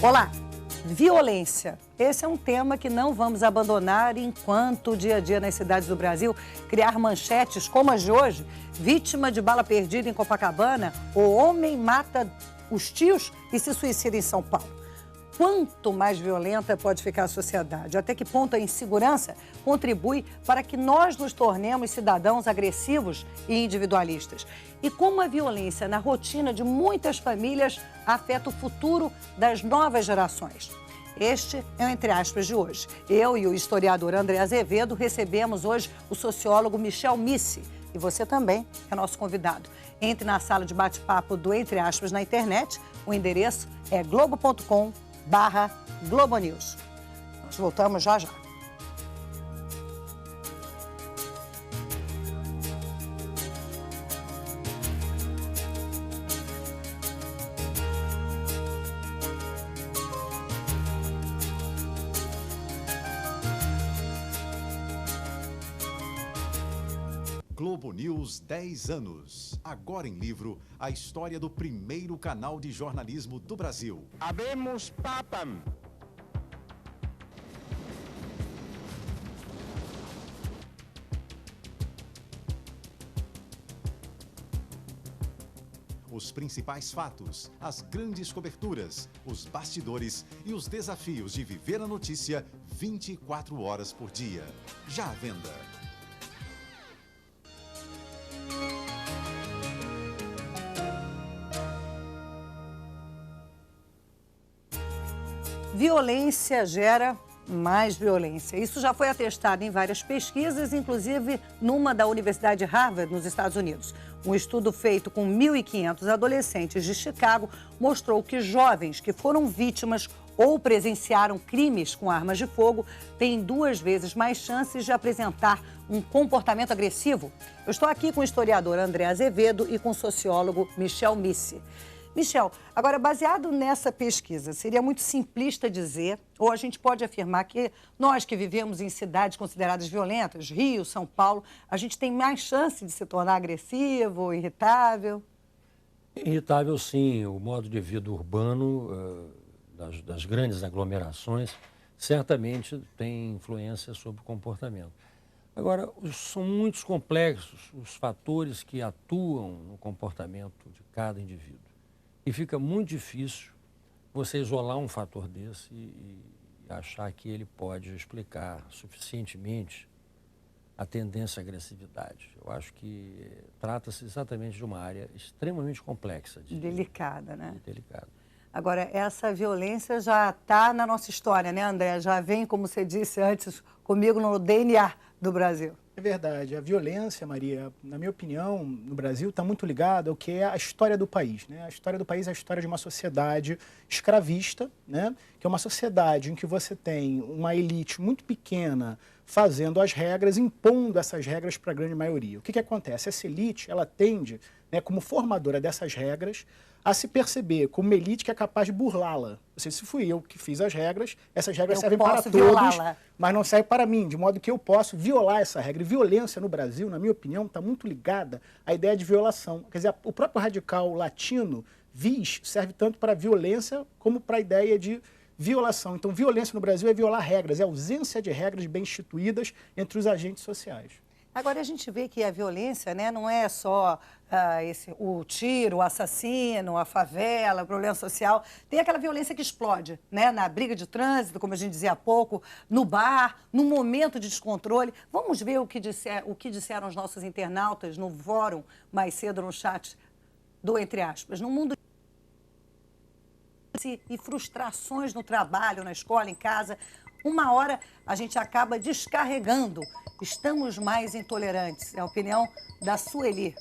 Olá! Violência. Esse é um tema que não vamos abandonar enquanto o dia a dia nas cidades do Brasil criar manchetes como as de hoje. Vítima de bala perdida em Copacabana, o homem mata os tios e se suicida em São Paulo. Quanto mais violenta pode ficar a sociedade? Até que ponto a insegurança contribui para que nós nos tornemos cidadãos agressivos e individualistas? E como a violência na rotina de muitas famílias afeta o futuro das novas gerações? Este é o Entre Aspas de hoje. Eu e o historiador André Azevedo recebemos hoje o sociólogo Michel Missi. E você também é nosso convidado. Entre na sala de bate-papo do Entre Aspas na internet. O endereço é globo.com/Globonews. Nós voltamos já já. Globo News 10 anos. Agora em livro, a história do primeiro canal de jornalismo do Brasil. Habemos papam. Os principais fatos, as grandes coberturas, os bastidores e os desafios de viver a notícia 24 horas por dia. Já à venda. Violência gera mais violência. Isso já foi atestado em várias pesquisas, inclusive numa da Universidade de Harvard, nos Estados Unidos. Um estudo feito com 1.500 adolescentes de Chicago mostrou que jovens que foram vítimas ou presenciaram crimes com armas de fogo têm 2 vezes mais chances de apresentar um comportamento agressivo. Eu estou aqui com o historiador André Azevedo e com o sociólogo Michel Missi. Michel, agora, baseado nessa pesquisa, seria muito simplista dizer, ou a gente pode afirmar que nós que vivemos em cidades consideradas violentas, Rio, São Paulo, a gente tem mais chance de se tornar agressivo, irritável? Irritável, sim. O modo de vida urbano das grandes aglomerações certamente tem influência sobre o comportamento. Agora, são muito complexos os fatores que atuam no comportamento de cada indivíduo. E fica muito difícil você isolar um fator desse e achar que ele pode explicar suficientemente a tendência à agressividade. Eu acho que trata-se exatamente de uma área extremamente complexa. Delicada, né? Delicada. Agora, essa violência já está na nossa história, né, André? Já vem, como você disse antes, comigo no DNA do Brasil. É verdade. A violência, Maria, na minha opinião, no Brasil, está muito ligada ao que é a história do país, né? A história do país é a história de uma sociedade escravista, né? Que é uma sociedade em que você tem uma elite muito pequena fazendo as regras, impondo essas regras para a grande maioria. O que acontece? Essa elite, ela tende, né, como formadora dessas regras, a se perceber como uma elite que é capaz de burlá-la. Ou seja, se fui eu que fiz as regras, essas regras servem para todos, mas não servem para mim, de modo que eu posso violar essa regra. E violência no Brasil, na minha opinião, está muito ligada à ideia de violação. Quer dizer, o próprio radical latino, vis, serve tanto para violência como para a ideia de violação. Então, violência no Brasil é violar regras, é a ausência de regras bem instituídas entre os agentes sociais. Agora, a gente vê que a violência, né, não é só o tiro, o assassino, a favela, o problema social. Tem aquela violência que explode, né, na briga de trânsito, como a gente dizia há pouco, no bar, no momento de descontrole. Vamos ver o que disseram os nossos internautas no fórum mais cedo no chat do Entre Aspas. No mundo e frustrações no trabalho, na escola, em casa, uma hora a gente acaba descarregando. Estamos mais intolerantes. É a opinião da Sueli.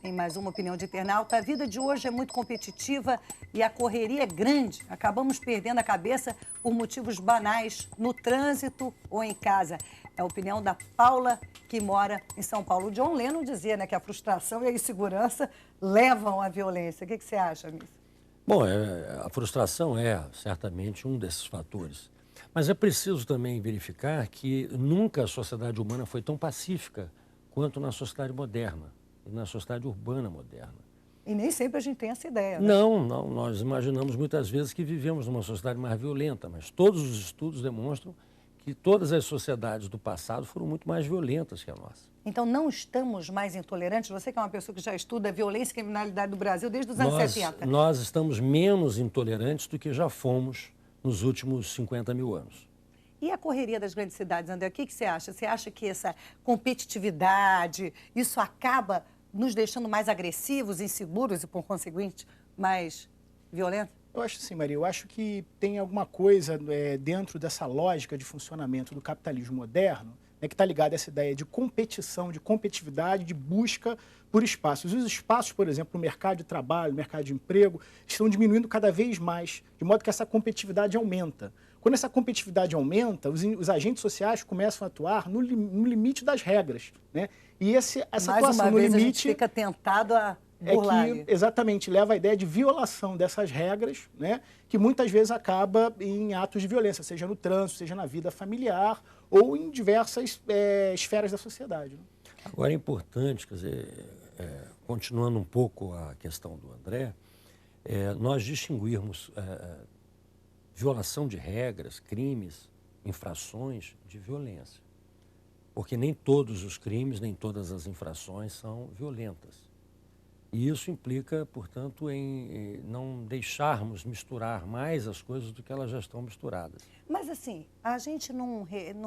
Em mais uma opinião de internauta, a vida de hoje é muito competitiva e a correria é grande. Acabamos perdendo a cabeça por motivos banais no trânsito ou em casa. É a opinião da Paula, que mora em São Paulo. O John Lennon dizia, né, que a frustração e a insegurança levam à violência. O que você acha, Miss? Bom, a frustração é certamente um desses fatores. Mas é preciso também verificar que nunca a sociedade humana foi tão pacífica quanto na sociedade moderna, e na sociedade urbana moderna. E nem sempre a gente tem essa ideia, né? Não, nós imaginamos muitas vezes que vivemos numa sociedade mais violenta, mas todos os estudos demonstram que todas as sociedades do passado foram muito mais violentas que a nossa. Então, não estamos mais intolerantes? Você que é uma pessoa que já estuda violência e criminalidade do Brasil desde os anos 70. Nós estamos menos intolerantes do que já fomos nos últimos 50 mil anos. E a correria das grandes cidades, André, o que você acha? Você acha que essa competitividade, isso acaba nos deixando mais agressivos, inseguros e, por conseguinte, mais violentos? Eu acho sim, Maria. Eu acho que tem alguma coisa dentro dessa lógica de funcionamento do capitalismo moderno, né, que está ligada a essa ideia de competição, de competitividade, de busca por espaços. Os espaços, por exemplo, no mercado de trabalho, no mercado de emprego, estão diminuindo cada vez mais, de modo que essa competitividade aumenta. Quando essa competitividade aumenta, os agentes sociais começam a atuar no limite das regras, né? E essa atuação no limite... a gente fica tentado a burlar. É que, exatamente, leva à ideia de violação dessas regras, né, que muitas vezes acaba em atos de violência, seja no trânsito, seja na vida familiar ou em diversas esferas da sociedade. Né? Agora é importante, quer dizer, continuando um pouco a questão do André, nós distinguirmos violação de regras, crimes, infrações de violência. Porque nem todos os crimes, nem todas as infrações são violentas. E isso implica, portanto, em não deixarmos misturar mais as coisas do que elas já estão misturadas. Mas, assim, a gente não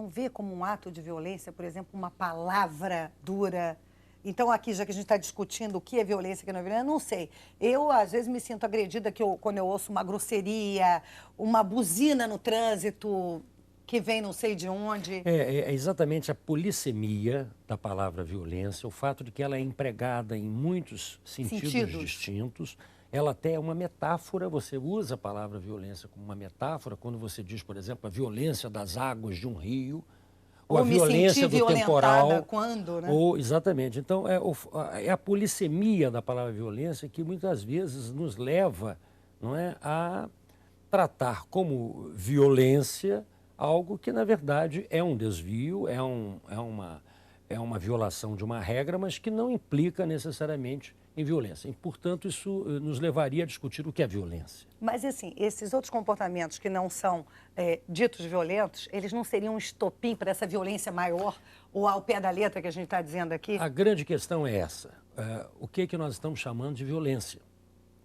vê como um ato de violência, por exemplo, uma palavra dura. Então, aqui, já que a gente está discutindo o que é violência e o que não é violência, eu não sei. Eu, às vezes, me sinto agredida quando eu ouço uma grosseria, uma buzina no trânsito que vem não sei de onde. É exatamente a polissemia da palavra violência, o fato de que ela é empregada em muitos sentidos distintos. Ela até é uma metáfora, você usa a palavra violência como uma metáfora quando você diz, por exemplo, a violência das águas de um rio, ou a violência do temporal. Quando, né? Exatamente. Então, é a polissemia da palavra violência que muitas vezes nos leva, não é, a tratar como violência algo que, na verdade, é um desvio, é uma violação de uma regra, mas que não implica necessariamente em violência. E, portanto, isso nos levaria a discutir o que é violência. Mas, assim, esses outros comportamentos que não são ditos violentos, eles não seriam um estopim para essa violência maior, ou ao pé da letra que a gente está dizendo aqui? A grande questão é essa. O que nós estamos chamando de violência?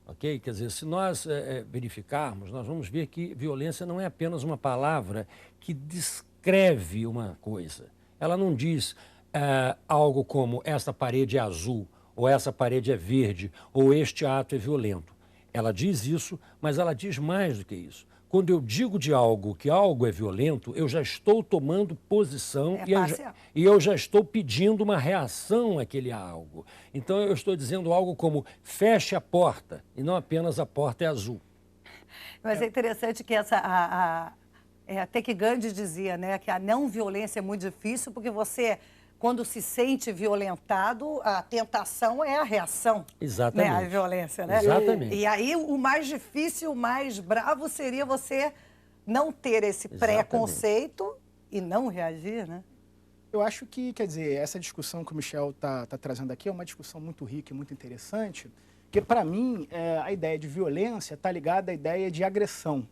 Okay? Quer dizer, se nós verificarmos, nós vamos ver que violência não é apenas uma palavra que descreve uma coisa. Ela não diz algo como essa parede é azul, ou essa parede é verde, ou este ato é violento. Ela diz isso, mas ela diz mais do que isso. Quando eu digo de algo que algo é violento, eu já estou tomando posição e eu já estou pedindo uma reação àquele algo. Então, eu estou dizendo algo como feche a porta, e não apenas a porta é azul. Mas é interessante que até que Gandhi dizia, né, que a não violência é muito difícil, porque você, quando se sente violentado, a tentação é a reação. Exatamente. Né, a violência, né? Exatamente. E aí o mais difícil, o mais bravo seria você não ter esse preconceito e não reagir, né? Eu acho que, quer dizer, essa discussão que o Michel está trazendo aqui é uma discussão muito rica e muito interessante, porque, para mim, a ideia de violência está ligada à ideia de agressão,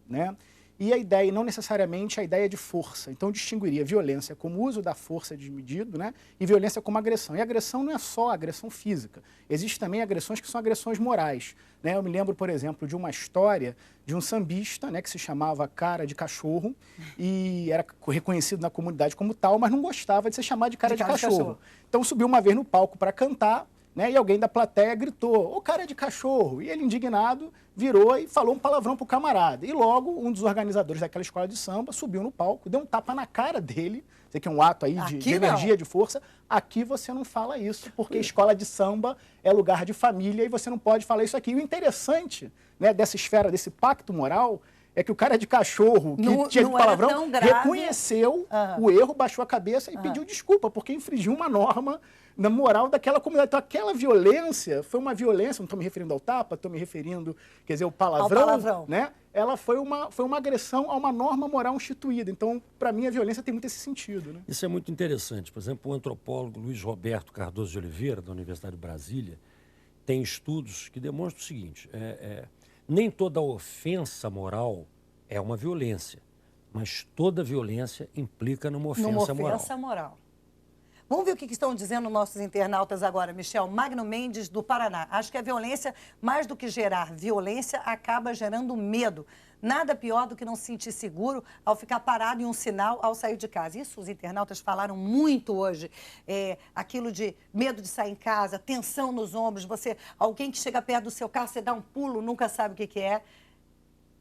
né? E a ideia, não necessariamente a ideia de força. Então, eu distinguiria violência como uso da força desmedido, né? E violência como agressão. E agressão não é só agressão física. Existem também agressões que são agressões morais, né? Eu me lembro, por exemplo, de uma história de um sambista, né, que se chamava Cara de Cachorro, e era reconhecido na comunidade como tal, mas não gostava de ser chamado de cara de cachorro. Então, subiu uma vez no palco para cantar, né, e alguém da plateia gritou, ô cara de cachorro, e ele indignado virou e falou um palavrão pro camarada, e logo um dos organizadores daquela escola de samba subiu no palco, deu um tapa na cara dele, sei que é um ato aí de energia, de força, aqui você não fala isso, porque escola de samba é lugar de família e você não pode falar isso aqui. E o interessante, né, dessa esfera, desse pacto moral, é que o cara de cachorro, que tinha palavrão, reconheceu o erro, baixou a cabeça e pediu desculpa, porque infringiu uma norma na moral daquela comunidade. Então, aquela violência foi uma violência, não estou me referindo ao tapa, estou me referindo, quer dizer, o palavrão, né? Ela foi uma agressão a uma norma moral instituída. Então, para mim, a violência tem muito esse sentido, né? Isso é muito interessante. Por exemplo, o antropólogo Luiz Roberto Cardoso de Oliveira, da Universidade de Brasília, tem estudos que demonstram o seguinte, nem toda ofensa moral é uma violência, mas toda violência implica numa ofensa moral. Vamos ver o que estão dizendo nossos internautas agora, Michel. Magno Mendes, do Paraná. Acho que a violência, mais do que gerar violência, acaba gerando medo. Nada pior do que não se sentir seguro ao ficar parado em um sinal ao sair de casa. Isso os internautas falaram muito hoje. Aquilo de medo de sair em casa, tensão nos ombros, alguém que chega perto do seu carro, você dá um pulo, nunca sabe o que é.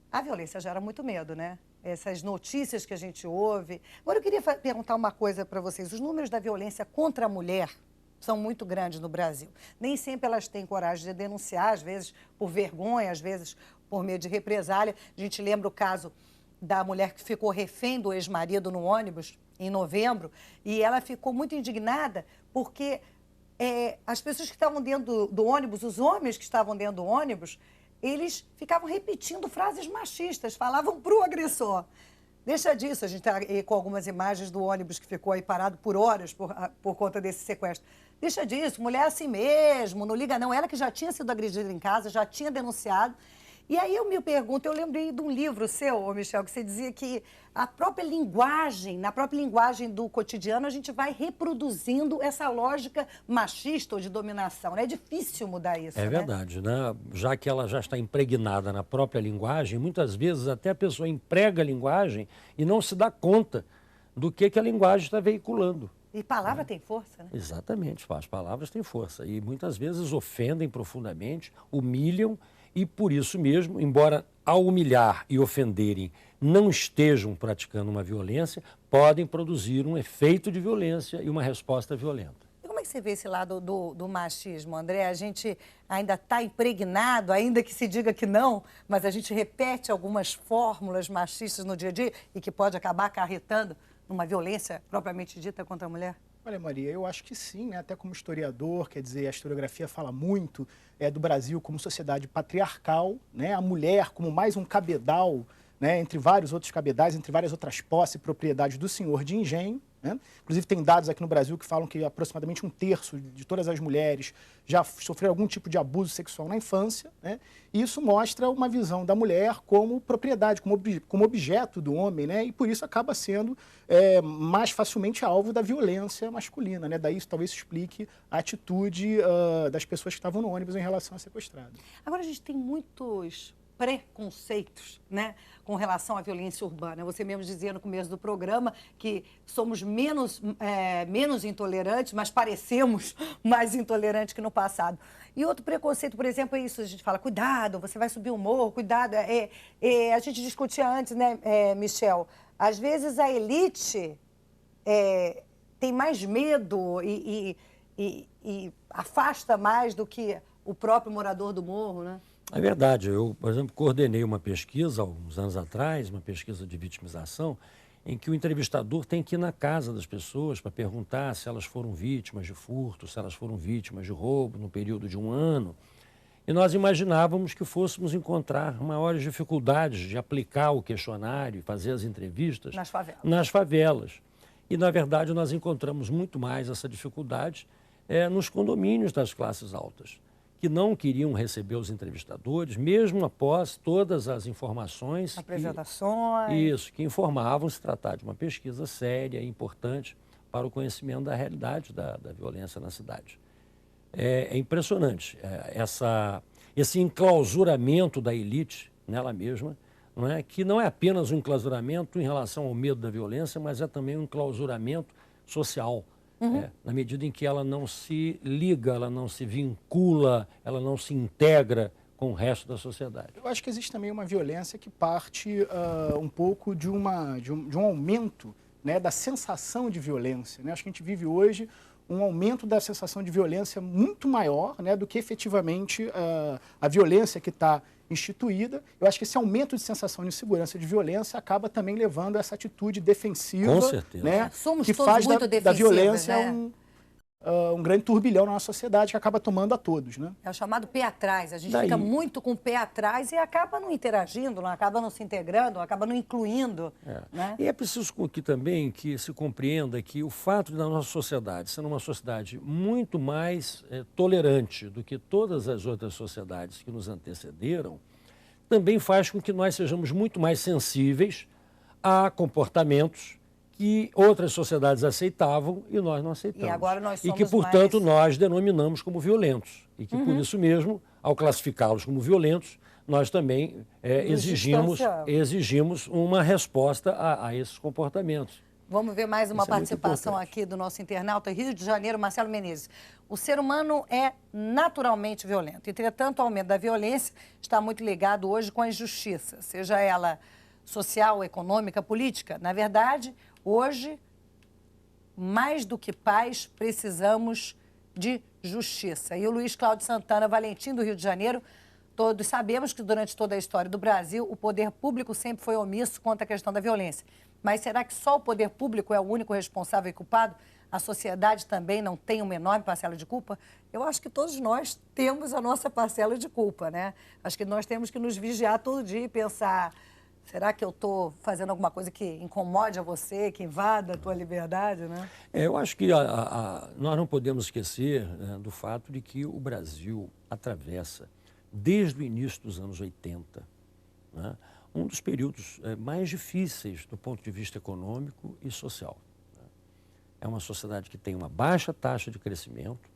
A violência gera muito medo, né? Essas notícias que a gente ouve. Agora, eu queria perguntar uma coisa para vocês. Os números da violência contra a mulher são muito grandes no Brasil. Nem sempre elas têm coragem de denunciar, às vezes por vergonha, às vezes por medo de represália. A gente lembra o caso da mulher que ficou refém do ex-marido no ônibus, em novembro, e ela ficou muito indignada porque as pessoas que estavam dentro do ônibus, os homens que estavam dentro do ônibus, eles ficavam repetindo frases machistas, falavam para o agressor. Deixa disso, a gente está com algumas imagens do ônibus que ficou aí parado por horas por conta desse sequestro. Deixa disso, mulher é assim mesmo, não liga não. Ela que já tinha sido agredida em casa, já tinha denunciado. E aí eu me pergunto, eu lembrei de um livro seu, Michel, que você dizia que na própria linguagem do cotidiano, a gente vai reproduzindo essa lógica machista ou de dominação, né? É difícil mudar isso, É verdade, né? Já que ela já está impregnada na própria linguagem, muitas vezes até a pessoa emprega a linguagem e não se dá conta do que a linguagem está veiculando. E palavra tem força, né? Exatamente, as palavras têm força e muitas vezes ofendem profundamente, humilham. E por isso mesmo, embora ao humilhar e ofenderem não estejam praticando uma violência, podem produzir um efeito de violência e uma resposta violenta. E como é que você vê esse lado do machismo, André? A gente ainda está impregnado, ainda que se diga que não, mas a gente repete algumas fórmulas machistas no dia a dia e que pode acabar acarretando numa violência propriamente dita contra a mulher? Olha, Maria, eu acho que sim, né? Até como historiador, quer dizer, a historiografia fala muito do Brasil como sociedade patriarcal, né? A mulher como mais um cabedal, né? Entre vários outros cabedais, entre várias outras posses e propriedades do senhor de engenho, né? Inclusive tem dados aqui no Brasil que falam que aproximadamente 1/3 de todas as mulheres já sofreram algum tipo de abuso sexual na infância, né? E isso mostra uma visão da mulher como propriedade, como objeto do homem, né? E por isso acaba sendo mais facilmente alvo da violência masculina, né? Daí isso talvez explique a atitude das pessoas que estavam no ônibus em relação a sequestrado. Agora a gente tem muitos preconceitos, né, com relação à violência urbana. Você mesmo dizia no começo do programa que somos menos intolerantes, mas parecemos mais intolerantes que no passado. E outro preconceito, por exemplo, é isso, a gente fala, cuidado, você vai subir o morro, cuidado. A gente discutia antes, né, Michel, às vezes a elite tem mais medo e afasta mais do que o próprio morador do morro, né? É verdade. Eu, por exemplo, coordenei uma pesquisa há uns anos atrás, uma pesquisa de vitimização, em que o entrevistador tem que ir na casa das pessoas para perguntar se elas foram vítimas de furto, se elas foram vítimas de roubo no período de um ano. E nós imaginávamos que fôssemos encontrar maiores dificuldades de aplicar o questionário e fazer as entrevistas nas favelas. E, na verdade, nós encontramos muito mais essa dificuldade nos condomínios das classes altas, que não queriam receber os entrevistadores, mesmo após todas as informações... Apresentações... que informavam se tratar de uma pesquisa séria e importante para o conhecimento da realidade da violência na cidade. É impressionante esse enclausuramento da elite nela mesma, não é? Que não é apenas um enclausuramento em relação ao medo da violência, mas é também um enclausuramento social. Na medida em que ela não se liga, ela não se vincula, ela não se integra com o resto da sociedade. Eu acho que existe também uma violência que parte um pouco de um aumento, né, da sensação de violência, né? Acho que a gente vive hoje um aumento da sensação de violência muito maior, né, do que efetivamente a violência que está instituída. Eu acho que esse aumento de sensação de insegurança, de violência, acaba também levando a essa atitude defensiva, com certeza, né, somos que todos faz muito da violência, né? um grande turbilhão na nossa sociedade que acaba tomando a todos, né? É o chamado pé atrás. A gente fica muito com o pé atrás e acaba não interagindo, não acaba não se integrando, acaba não incluindo. Né? E é preciso também que se compreenda que o fato da nossa sociedade ser uma sociedade muito mais tolerante do que todas as outras sociedades que nos antecederam, também faz com que nós sejamos muito mais sensíveis a comportamentos que outras sociedades aceitavam e nós não aceitamos. E agora nós somos que, portanto, nós denominamos como violentos. E que, por isso mesmo, ao classificá-los como violentos, nós também exigimos uma resposta a esses comportamentos. Vamos ver mais uma participação aqui do nosso internauta. Rio de Janeiro, Marcelo Menezes. O ser humano é naturalmente violento. Entretanto, o aumento da violência está muito ligado hoje com a injustiça, seja ela social, econômica, política. Na verdade, hoje, mais do que paz, precisamos de justiça. E o Luiz Cláudio Santana Valentim, do Rio de Janeiro, todos sabemos que durante toda a história do Brasil, o poder público sempre foi omisso quanto à questão da violência. Mas será que só o poder público é o único responsável e culpado? A sociedade também não tem uma enorme parcela de culpa? Eu acho que todos nós temos a nossa parcela de culpa, né? Acho que nós temos que nos vigiar todo dia e pensar... Será que eu estou fazendo alguma coisa que incomode a você, que invada a tua liberdade, né? Eu acho que nós não podemos esquecer, né, do fato de que o Brasil atravessa, desde o início dos anos 80, né, um dos períodos mais difíceis do ponto de vista econômico e social. Né? É uma sociedade que tem uma baixa taxa de crescimento,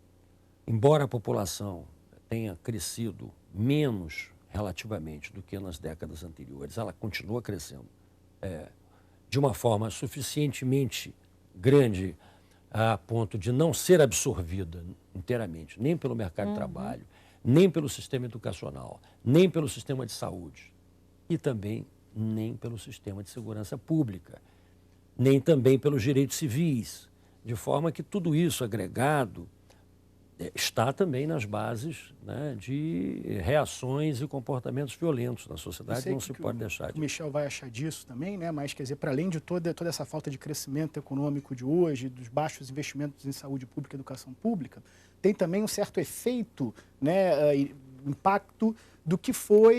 embora a população tenha crescido menos relativamente do que nas décadas anteriores, ela continua crescendo de uma forma suficientemente grande a ponto de não ser absorvida inteiramente, nem pelo mercado de trabalho, nem pelo sistema educacional, nem pelo sistema de saúde e também nem pelo sistema de segurança pública, nem também pelos direitos civis, de forma que tudo isso agregado está também nas bases, né, de reações e comportamentos violentos na sociedade, não se pode deixar de... O Michel vai achar disso também, né? Mas, quer dizer, para além de toda essa falta de crescimento econômico de hoje, dos baixos investimentos em saúde pública e educação pública, tem também um certo efeito, né, impacto do que foram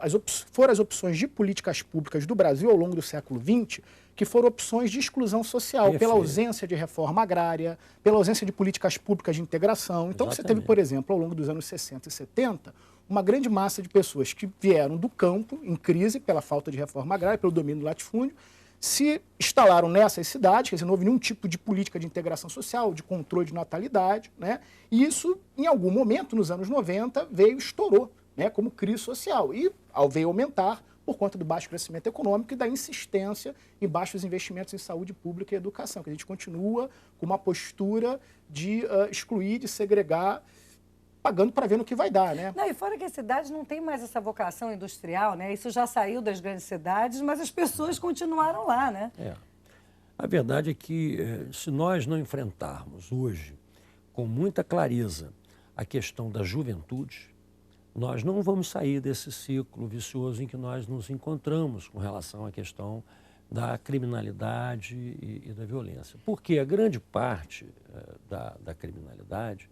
as opções de políticas públicas do Brasil ao longo do século XX, que foram opções de exclusão social, pela ausência de reforma agrária, pela ausência de políticas públicas de integração. Então, você teve, por exemplo, ao longo dos anos 60 e 70, uma grande massa de pessoas que vieram do campo, em crise, pela falta de reforma agrária, pelo domínio do latifúndio, se instalaram nessas cidades, quer dizer, não houve nenhum tipo de política de integração social, de controle de natalidade, né? E isso, em algum momento, nos anos 90, estourou, né, como crise social. E, veio aumentar, por conta do baixo crescimento econômico e da insistência em baixos investimentos em saúde pública e educação, que a gente continua com uma postura de excluir, de segregar, pagando para ver no que vai dar, né? Não, e fora que as cidades não têm mais essa vocação industrial, né? Isso já saiu das grandes cidades, mas as pessoas continuaram lá, né? A verdade é que se nós não enfrentarmos hoje com muita clareza a questão da juventude, nós não vamos sair desse ciclo vicioso em que nós nos encontramos com relação à questão da criminalidade e da violência. Porque a grande parte da criminalidade,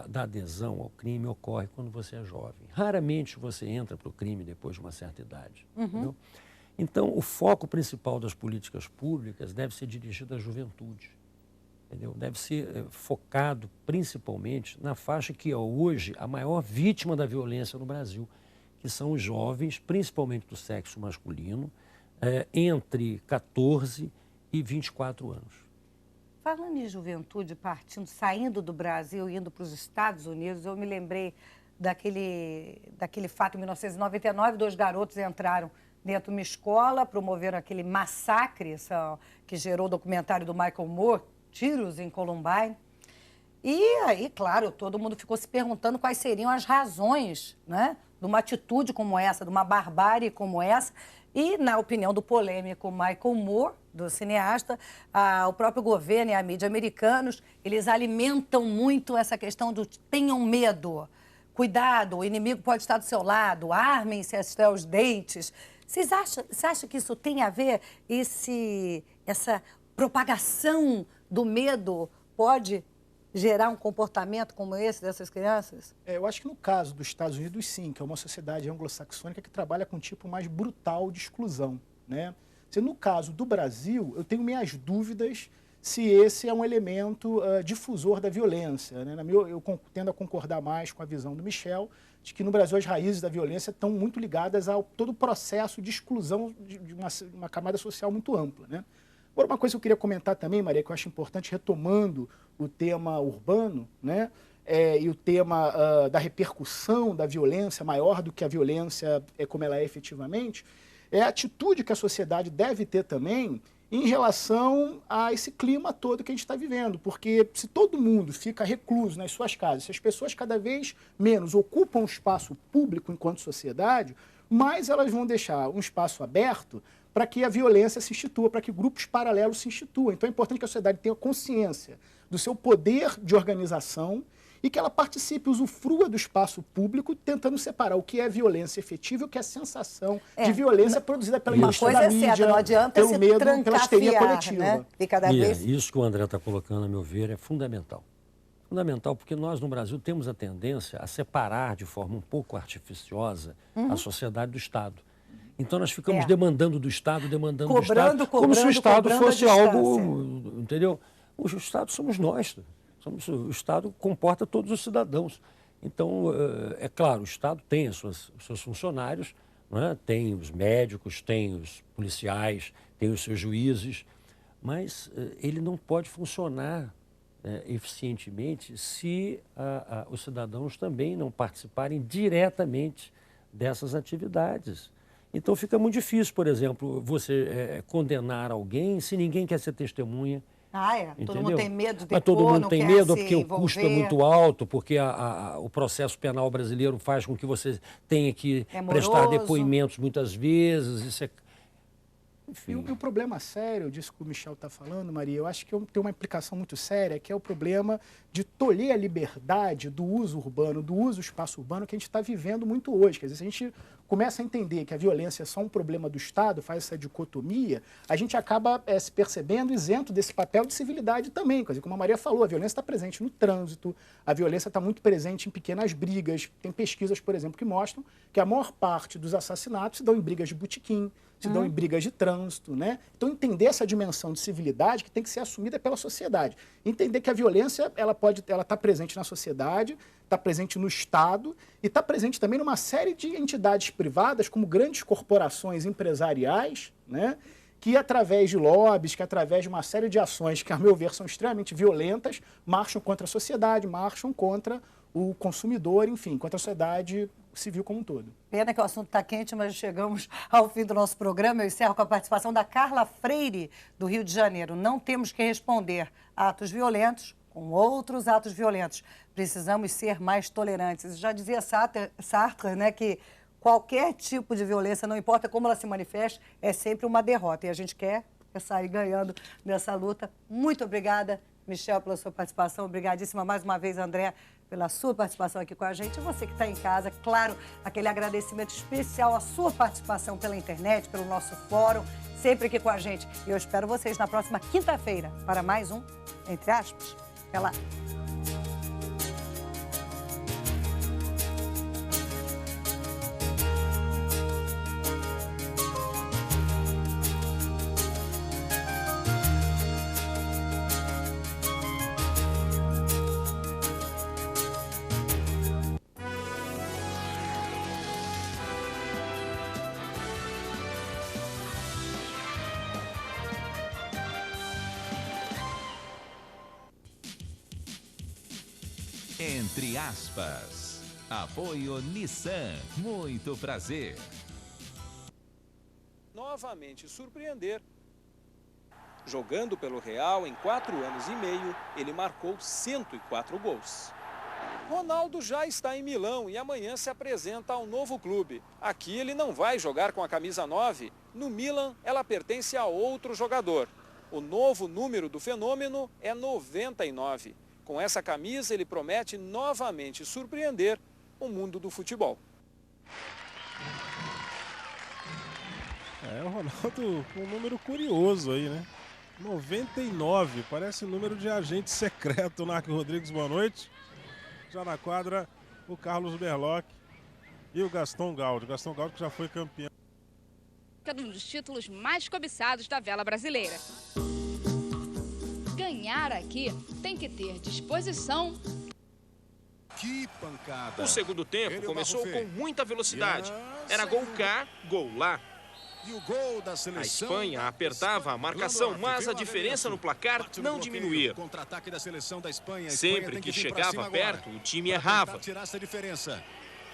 da adesão ao crime, ocorre quando você é jovem. Raramente você entra para o crime depois de uma certa idade. Entendeu? Então, o foco principal das políticas públicas deve ser dirigido à juventude. Entendeu? Deve ser focado principalmente na faixa que é hoje a maior vítima da violência no Brasil, que são os jovens, principalmente do sexo masculino, entre 14 e 24 anos. Falando em juventude, saindo do Brasil e indo para os Estados Unidos, eu me lembrei daquele fato em 1999, 2 garotos entraram dentro de uma escola, promoveram aquele massacre que gerou o documentário do Michael Moore, Tiros em Columbine. E aí, claro, todo mundo ficou se perguntando quais seriam as razões, né, de uma atitude como essa, de uma barbárie como essa. E, na opinião do polêmico Michael Moore, do cineasta, o próprio governo e a mídia americanos, eles alimentam muito essa questão do tenham medo, cuidado, o inimigo pode estar do seu lado, armem-se até os dentes. Você acha que isso tem a ver, essa propagação do medo pode gerar um comportamento como esse dessas crianças? Eu acho que no caso dos Estados Unidos, sim, que é uma sociedade anglo-saxônica que trabalha com um tipo mais brutal de exclusão, né? No caso do Brasil, eu tenho minhas dúvidas se esse é um elemento difusor da violência, né? Eu tendo a concordar mais com a visão do Michel, de que no Brasil as raízes da violência estão muito ligadas a todo o processo de exclusão de uma camada social muito ampla, né? Agora, uma coisa que eu queria comentar também, Maria, que eu acho importante, retomando o tema urbano, né? E o tema da repercussão da violência maior do que a violência como ela é efetivamente, é a atitude que a sociedade deve ter também em relação a esse clima todo que a gente está vivendo. Porque se todo mundo fica recluso nas suas casas, se as pessoas cada vez menos ocupam o espaço público enquanto sociedade, mais elas vão deixar um espaço aberto para que a violência se institua, para que grupos paralelos se instituam. Então é importante que a sociedade tenha consciência do seu poder de organização e que ela participe, usufrua do espaço público, tentando separar o que é violência efetiva e o que é sensação de violência produzida pela indústria da mídia, certa, não adianta pelo se medo, pela histeria coletiva. Né? E cada vez... Isso que o André está colocando, a meu ver, é fundamental. Fundamental porque nós, no Brasil, temos a tendência a separar de forma um pouco artificiosa a sociedade do Estado. Então, nós ficamos demandando do Estado, demandando do Estado, como se o Estado fosse algo, entendeu? O Estado somos nós. O Estado comporta todos os cidadãos. Então, é claro, o Estado tem os seus funcionários, não é? Tem os médicos, tem os policiais, tem os seus juízes, mas ele não pode funcionar eficientemente se os cidadãos também não participarem diretamente dessas atividades. Então, fica muito difícil, por exemplo, você condenar alguém se ninguém quer ser testemunha. Todo mundo tem medo de depor, mas todo mundo tem medo porque o envolver. custo é muito alto, porque o processo penal brasileiro faz com que você tenha que prestar depoimentos muitas vezes. Isso é... Enfim. E o problema sério disso que o Michel está falando, Maria, eu acho que tem uma implicação muito séria, que é o problema de tolher a liberdade do uso urbano, do uso do espaço urbano que a gente está vivendo muito hoje. Quer dizer, se a gente começa a entender que a violência é só um problema do Estado, faz essa dicotomia, a gente acaba se percebendo isento desse papel de civilidade também. Quer dizer, como a Maria falou, a violência está presente no trânsito, a violência está muito presente em pequenas brigas. Tem pesquisas, por exemplo, que mostram que a maior parte dos assassinatos se dão em brigas de botequim, se dão em brigas de trânsito, né? Então, entender essa dimensão de civilidade que tem que ser assumida pela sociedade. Entender que a violência, ela está presente na sociedade, está presente no Estado e está presente também numa série de entidades privadas, como grandes corporações empresariais, né? Que através de lobbies, que através de uma série de ações que, a meu ver, são extremamente violentas, marcham contra a sociedade, marcham contra o consumidor, enfim, contra a sociedade civil como um todo. Pena que o assunto está quente, mas chegamos ao fim do nosso programa. Eu encerro com a participação da Carla Freire, do Rio de Janeiro. Não temos que responder a atos violentos com outros atos violentos. Precisamos ser mais tolerantes. Já dizia Sartre, né, que qualquer tipo de violência, não importa como ela se manifeste, é sempre uma derrota. E a gente quer sair ganhando nessa luta. Muito obrigada, Michel, pela sua participação. Obrigadíssima mais uma vez, André, pela sua participação aqui com a gente. E você que está em casa, claro, aquele agradecimento especial à sua participação pela internet, pelo nosso fórum, sempre aqui com a gente. E eu espero vocês na próxima quinta-feira para mais um, entre aspas, até lá. Entre aspas. Apoio Nissan. Muito prazer. Novamente surpreender. Jogando pelo Real em 4 anos e meio, ele marcou 104 gols. Ronaldo já está em Milão e amanhã se apresenta ao novo clube. Aqui ele não vai jogar com a camisa 9. No Milan, ela pertence a outro jogador. O novo número do fenômeno é 99. Com essa camisa, ele promete novamente surpreender o mundo do futebol. O Ronaldo com um número curioso aí, né? 99, parece número de agente secreto. Narco Rodrigues, boa noite. Já na quadra, o Carlos Berloc e o Gaston Gaudi. Gaston Gaudi que já foi campeão. Um dos títulos mais cobiçados da vela brasileira. Ganhar aqui tem que ter disposição. Que pancada! O segundo tempo começou com muita velocidade. Era gol cá, gol lá. E o gol da seleção. A Espanha apertava a marcação, mas a diferença no placar não diminuía. Contra-ataque da seleção da Espanha. Sempre que chegava perto, o time errava.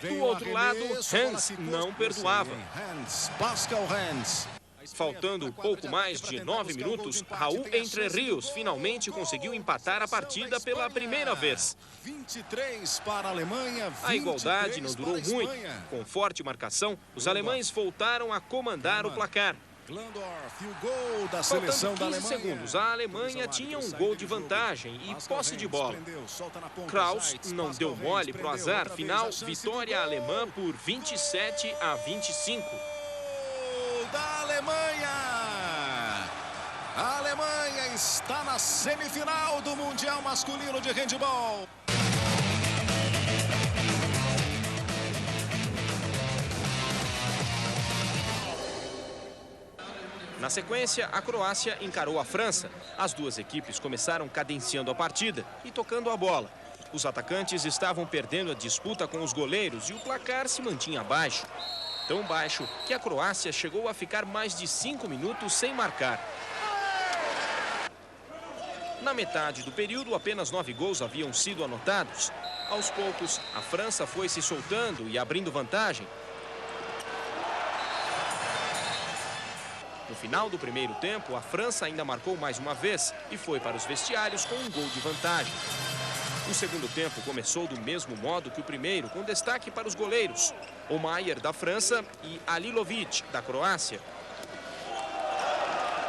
Do outro lado, Hans não perdoava. Faltando pouco mais de 9 minutos, Raul Entre Rios finalmente conseguiu empatar a partida pela primeira vez. 23 para a Alemanha, 23 a igualdade não durou muito. Com forte marcação, os alemães voltaram a comandar o placar. Glandorf, o gol da seleção da Alemanha. Faltando 15 segundos, a Alemanha tinha um gol de vantagem e posse de bola. Kraus não deu mole pro azar. Final, vitória alemã por 27-25. Gol da Alemanha! A Alemanha está na semifinal do Mundial Masculino de Handebol. Na sequência, a Croácia encarou a França. As duas equipes começaram cadenciando a partida e tocando a bola. Os atacantes estavam perdendo a disputa com os goleiros e o placar se mantinha baixo. Tão baixo que a Croácia chegou a ficar mais de 5 minutos sem marcar. Na metade do período, apenas 9 gols haviam sido anotados. Aos poucos, a França foi se soltando e abrindo vantagem. No final do primeiro tempo, a França ainda marcou mais uma vez e foi para os vestiários com um gol de vantagem. O segundo tempo começou do mesmo modo que o primeiro, com destaque para os goleiros, Omayer da França e Alilovic da Croácia.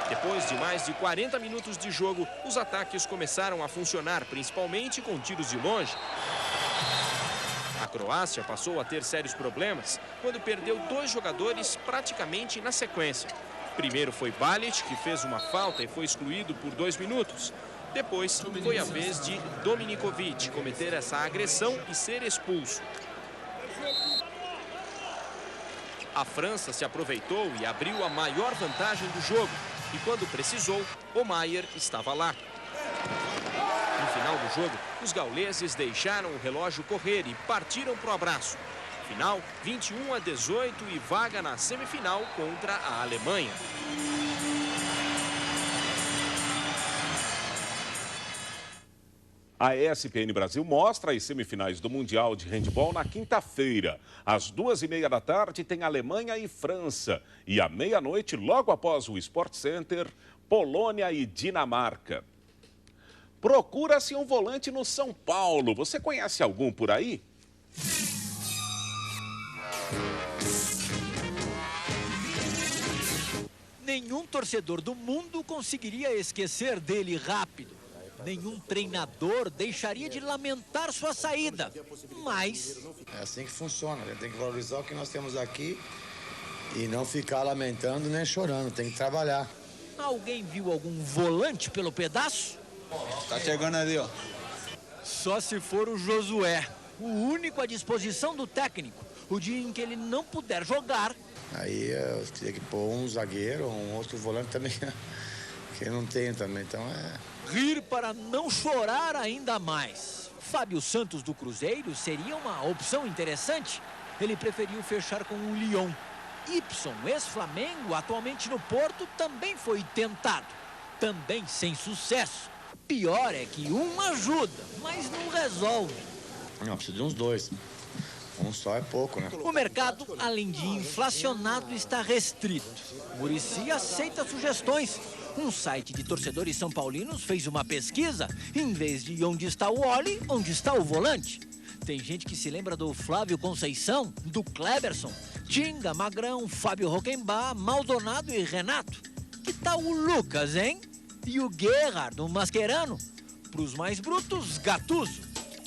Depois de mais de 40 minutos de jogo, os ataques começaram a funcionar, principalmente com tiros de longe. A Croácia passou a ter sérios problemas quando perdeu 2 jogadores praticamente na sequência. Primeiro foi Balic, que fez uma falta e foi excluído por 2 minutos. Depois foi a vez de Dominikovic cometer essa agressão e ser expulso. A França se aproveitou e abriu a maior vantagem do jogo. E quando precisou, Omayer estava lá. No final do jogo, os gauleses deixaram o relógio correr e partiram para o abraço. Final, 21-18 e vaga na semifinal contra a Alemanha. A ESPN Brasil mostra as semifinais do Mundial de Handebol na quinta-feira. Às 2h30 da tarde tem Alemanha e França. E à meia-noite, logo após o Sport Center, Polônia e Dinamarca. Procura-se um volante no São Paulo. Você conhece algum por aí? Nenhum torcedor do mundo conseguiria esquecer dele rápido. Nenhum treinador deixaria de lamentar sua saída. Mas... é assim que funciona. A gente tem que valorizar o que nós temos aqui e não ficar lamentando nem chorando. Tem que trabalhar. Alguém viu algum volante pelo pedaço? Tá chegando ali, ó. Só se for o Josué, o único à disposição do técnico. O dia em que ele não puder jogar... aí eu teria que pôr um zagueiro ou um outro volante também, que não tem também, então rir para não chorar ainda mais. Fábio Santos do Cruzeiro seria uma opção interessante. Ele preferiu fechar com o Lyon. Ibson, ex-Flamengo, atualmente no Porto, também foi tentado. Também sem sucesso. Pior é que um ajuda, mas não resolve. Não, precisa de uns 2. Um só é pouco, né? O mercado, além de inflacionado, está restrito. Muricy aceita sugestões. Um site de torcedores são paulinos fez uma pesquisa. Em vez de onde está o Oli, onde está o volante? Tem gente que se lembra do Flávio Conceição, do Kleberson, Tinga, Magrão, Fábio Rockenbach, Maldonado e Renato. Que tal o Lucas, hein? E o Gerrard, o Mascherano? Para os mais brutos, Gattuso.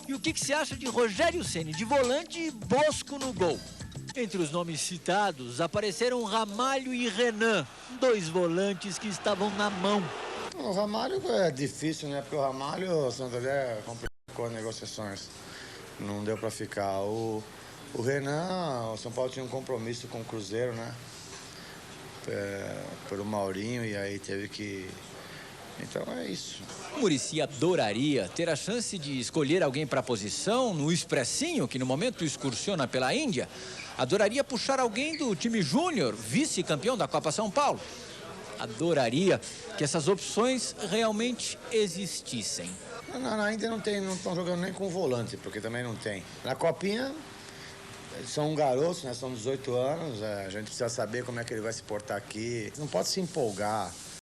E o que se acha de Rogério Ceni de volante e Bosco no gol? Entre os nomes citados, apareceram Ramalho e Renan, 2 volantes que estavam na mão. O Ramalho é difícil, né? Porque o Ramalho, o Santo André complicou as negociações. Não deu para ficar. O Renan, o São Paulo tinha um compromisso com o Cruzeiro, né? Pelo Maurinho, e aí teve que... Então é isso. O Muricy adoraria ter a chance de escolher alguém para a posição no Expressinho, que no momento excursiona pela Índia. Adoraria puxar alguém do time júnior, vice-campeão da Copa São Paulo. Adoraria que essas opções realmente existissem. Na Índia não estão jogando nem com volante, porque também não tem. Na Copinha, são garotos, né? São 18 anos, a gente precisa saber como é que ele vai se portar aqui. Não pode se empolgar.